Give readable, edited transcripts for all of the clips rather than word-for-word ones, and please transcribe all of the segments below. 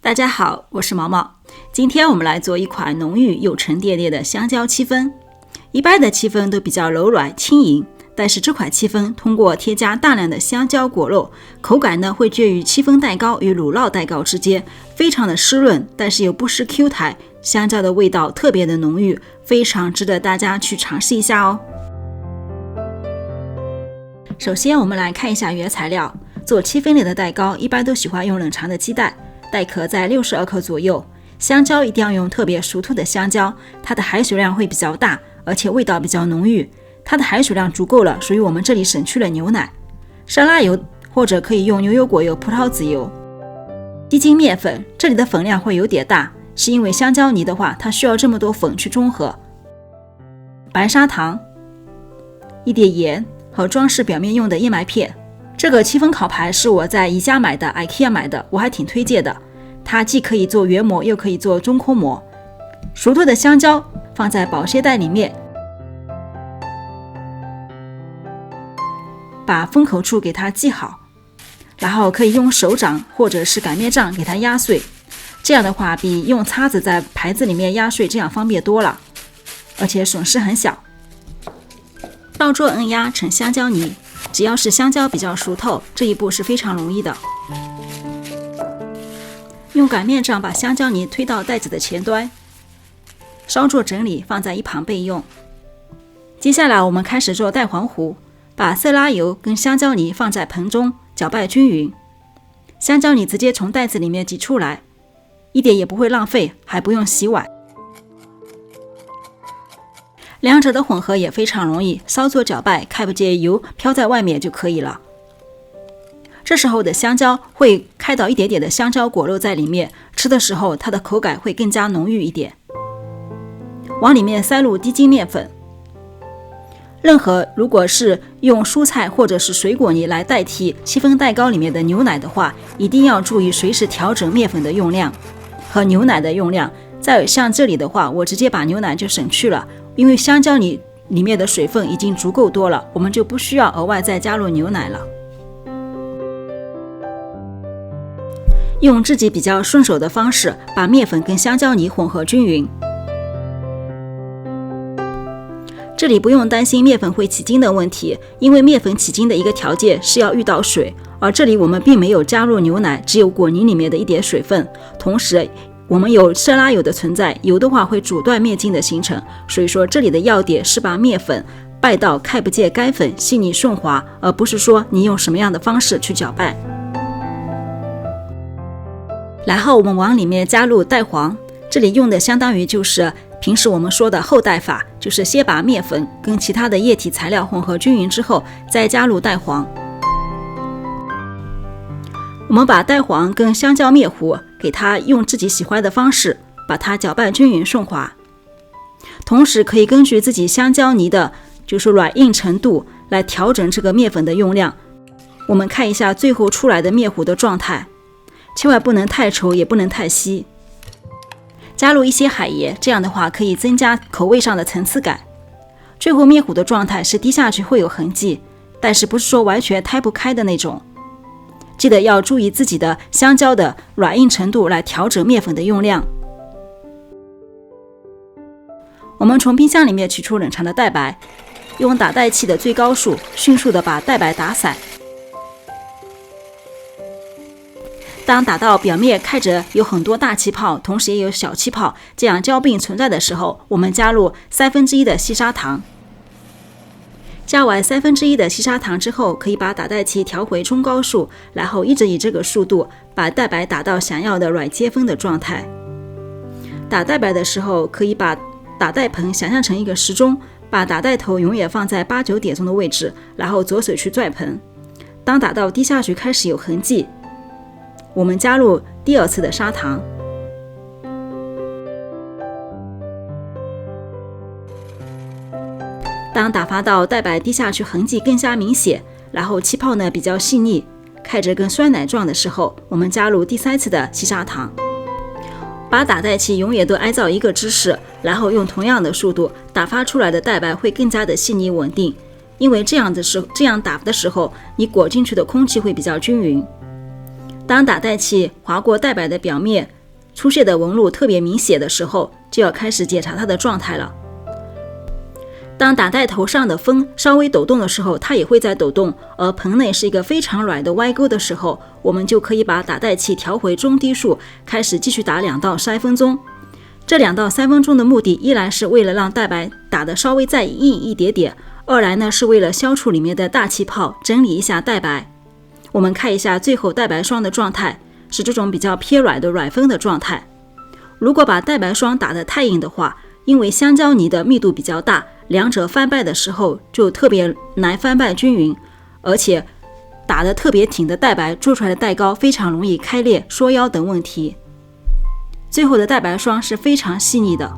大家好，我是毛毛。今天我们来做一款浓郁又沉甸甸的香蕉戚风。一般的戚风都比较柔软轻盈，但是这款戚风通过添加大量的香蕉果肉，口感呢会介于戚风蛋糕与乳酪蛋糕之间，非常的湿润，但是又不失 Q 弹，香蕉的味道特别的浓郁，非常值得大家去尝试一下哦。首先我们来看一下原材料。做戚风里的蛋糕一般都喜欢用冷藏的鸡蛋，蛋壳在62克左右。香蕉一定要用特别熟透的香蕉，它的含水量会比较大，而且味道比较浓郁。它的含水量足够了，所以我们这里省去了牛奶。沙拉油或者可以用牛油果油、葡萄籽油。低筋面粉，这里的粉量会有点大，是因为香蕉泥的话它需要这么多粉去中和。白砂糖，一点盐和装饰表面用的燕麦片。这个戚风烤盘是我在宜家买的 IKEA 买的，我还挺推荐的，它既可以做圆模又可以做中空模。熟透的香蕉放在保鲜袋里面，把封口处给它系好，然后可以用手掌或者是擀面杖给它压碎，这样的话比用叉子在盘子里面压碎这样方便多了，而且损失很小。倒桌摁压成香蕉泥，只要是香蕉比较熟透，这一步是非常容易的。用擀面杖把香蕉泥推到袋子的前端，稍作整理，放在一旁备用。接下来我们开始做蛋黄糊，把色拉油跟香蕉泥放在盆中，搅拌均匀。香蕉泥直接从袋子里面挤出来，一点也不会浪费，还不用洗碗。两者的混合也非常容易，稍作搅拌，看不见油飘在外面就可以了。这时候的香蕉会开到一点点的香蕉果肉在里面，吃的时候它的口感会更加浓郁一点。往里面塞入低筋面粉。如果是用蔬菜或者是水果泥来代替戚风蛋糕里面的牛奶的话，一定要注意随时调整面粉的用量和牛奶的用量。再像这里的话，我直接把牛奶就省去了，因为香蕉泥里面的水分已经足够多了，我们就不需要额外再加入牛奶了。用自己比较顺手的方式把面粉跟香蕉泥混合均匀。这里不用担心面粉会起筋的问题，因为面粉起筋的一个条件是要遇到水，而这里我们并没有加入牛奶，只有果泥里面的一点水分，同时我们有色拉油的存在，油的话会阻断面筋的形成，所以说这里的要点是把面粉拌到看不见干粉，细腻顺滑，而不是说你用什么样的方式去搅拌。然后我们往里面加入蛋黄，这里用的相当于就是平时我们说的后代法，就是先把面粉跟其他的液体材料混合均匀之后，再加入蛋黄。我们把蛋黄跟香蕉面糊给它用自己喜欢的方式把它搅拌均匀顺滑，同时可以根据自己香蕉泥的就是软硬程度来调整这个面粉的用量。我们看一下最后出来的面糊的状态，千万不能太稠也不能太稀。加入一些海盐，这样的话可以增加口味上的层次感。最后面糊的状态是滴下去会有痕迹，但是不是说完全摊不开的那种。记得要注意自己的香蕉的软硬程度来调整面粉的用量。我们从冰箱里面取出冷藏的蛋白，用打蛋器的最高速迅速的把蛋白打散。当打到表面看着有很多大气泡，同时也有小气泡，这样交并存在的时候，我们加入1/3的细砂糖。加完1/3的细砂糖之后，可以把打蛋器调回中高速，然后一直以这个速度把蛋白打到想要的软接风的状态。打蛋白的时候，可以把打蛋盆想象成一个时钟，把打蛋头永远放在8、9点钟的位置，然后左手去拽盆。当打到滴下去开始有痕迹，我们加入第2次的砂糖。当打发到蛋白滴下去痕迹更加明显，然后气泡呢比较细腻，看着跟酸奶状的时候，我们加入第3次的细砂糖。把打蛋器永远都按照一个姿势，然后用同样的速度打发出来的蛋白会更加的细腻稳定，因为这样打的时候，你裹进去的空气会比较均匀。当打蛋器划过带白的表面，出现的纹路特别明显的时候，就要开始检查它的状态了。当打带头上的风稍微抖动的时候，它也会在抖动，而盆内是一个非常软的歪钩的时候，我们就可以把打带器调回中低速，开始继续打2到3分钟。这2到3分钟的目的，一来是为了让带白打得稍微再硬一点点，二来呢是为了消除里面的大气泡，整理一下带白。我们看一下最后带白霜的状态，是这种比较偏软的软封的状态。如果把带白霜打得太硬的话，因为香蕉泥的密度比较大，两者翻拌的时候就特别难翻拌均匀，而且打得特别挺的带白做出来的蛋糕非常容易开裂、缩腰等问题。最后的蛋白霜是非常细腻的。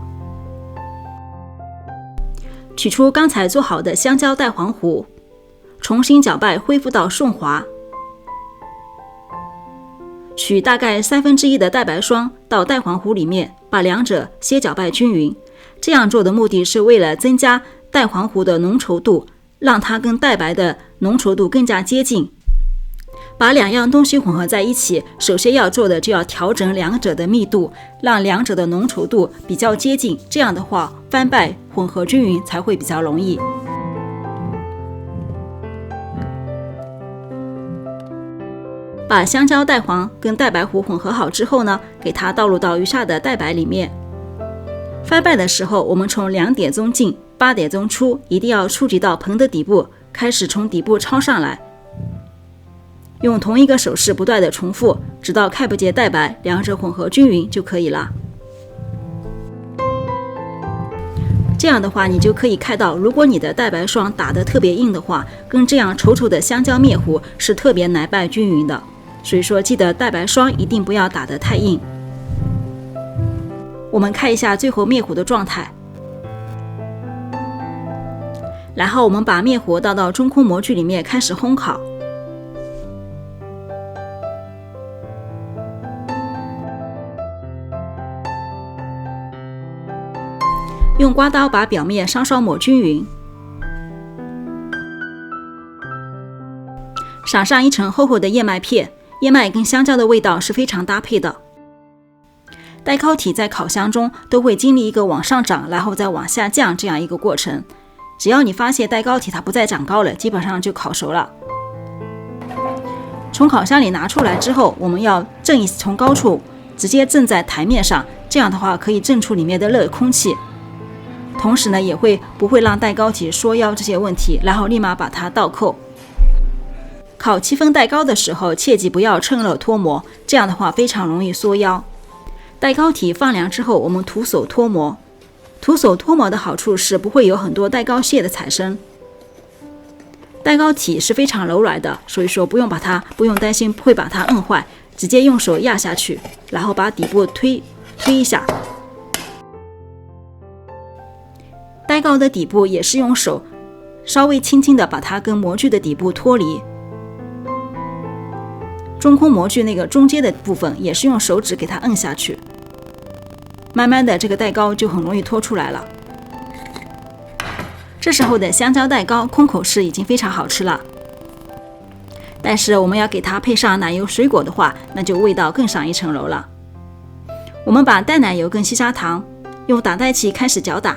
取出刚才做好的香蕉蛋黄糊，重新搅拌恢复到顺滑。取大概1/3的蛋白霜到蛋黄糊里面，把两者先搅拌均匀。这样做的目的是为了增加蛋黄糊的浓稠度，让它跟蛋白的浓稠度更加接近。把两样东西混合在一起，首先要做的就要调整两者的密度，让两者的浓稠度比较接近，这样的话翻拌混合均匀才会比较容易。把香蕉蛋黄跟蛋白糊混合好之后呢，给它倒入到余下的蛋白里面。翻拌的时候，我们从2点钟进8点钟出，一定要触及到盆的底部，开始从底部抄上来。用同一个手势不断的重复，直到看不见蛋白，两者混合均匀就可以了。这样的话，你就可以看到，如果你的蛋白霜打得特别硬的话，跟这样稠稠的香蕉面糊是特别难拌均匀的。所以说，记得蛋白霜一定不要打得太硬。我们看一下最后面糊的状态。然后我们把面糊倒到中空模具里面开始烘烤。用刮刀把表面稍稍抹均匀，撒上一层厚厚的燕麦片，燕麦跟香蕉的味道是非常搭配的。蛋糕体在烤箱中都会经历一个往上涨然后再往下降这样一个过程，只要你发现蛋糕体它不再长高了，基本上就烤熟了。从烤箱里拿出来之后，我们要从高处直接正在台面上，这样的话可以震出里面的热空气，同时呢也不会让蛋糕体缩腰这些问题，然后立马把它倒扣。烤戚风蛋糕的时候，切记不要趁热脱模，这样的话非常容易缩腰。蛋糕体放凉之后，我们徒手脱模。徒手脱模的好处是不会有很多蛋糕屑的产生。蛋糕体是非常柔软的，所以说不用担心会把它摁坏，直接用手压下去，然后把底部推一下。蛋糕的底部也是用手稍微轻轻的把它跟模具的底部脱离。中空模具那个中间的部分也是用手指给它摁下去，慢慢的这个蛋糕就很容易脱出来了。这时候的香蕉蛋糕空口吃已经非常好吃了，但是我们要给它配上奶油水果的话，那就味道更上一层楼了。我们把淡奶油跟细砂糖用打蛋器开始搅打，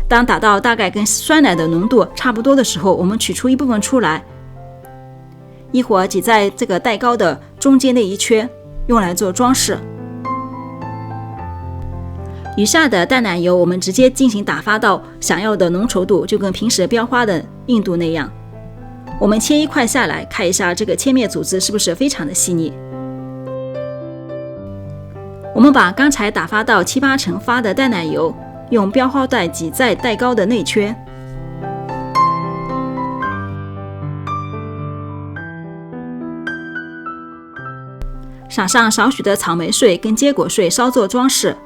当打到大概跟酸奶的浓度差不多的时候，我们取出一部分出来，一会儿挤在这个蛋糕的中间那一圈，用来做装饰。余下的淡奶油我们直接进行打发到想要的浓稠度，就跟平时标花的硬度那样。我们切一块下来，看一下这个切面组织是不是非常的细腻。我们把刚才打发到7、8成发的淡奶油用标花袋挤在蛋糕的内圈，撒上少许的草莓碎跟坚果碎稍作装饰。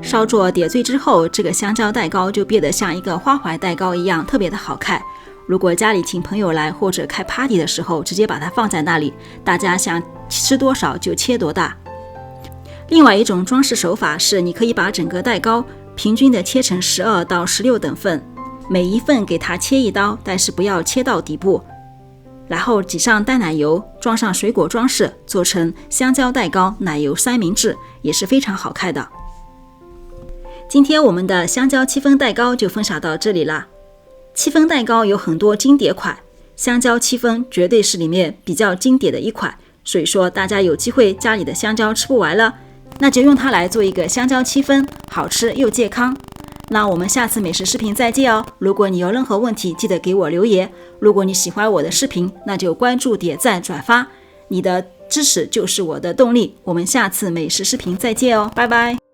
稍作点缀之后，这个香蕉蛋糕就变得像一个花环蛋糕一样，特别的好看。如果家里请朋友来或者开 party 的时候，直接把它放在那里，大家想吃多少就切多大。另外一种装饰手法是，你可以把整个蛋糕平均的切成12到16等份，每一份给它切一刀，但是不要切到底部，然后挤上淡奶油，装上水果装饰，做成香蕉蛋糕奶油三明治，也是非常好看的。今天我们的香蕉戚风蛋糕就分享到这里啦。戚风蛋糕有很多经典款，香蕉戚风绝对是里面比较经典的一款，所以说大家有机会家里的香蕉吃不完了，那就用它来做一个香蕉戚风，好吃又健康。那我们下次美食视频再见哦！如果你有任何问题，记得给我留言。如果你喜欢我的视频，那就关注、点赞、转发，你的支持就是我的动力。我们下次美食视频再见哦，拜拜。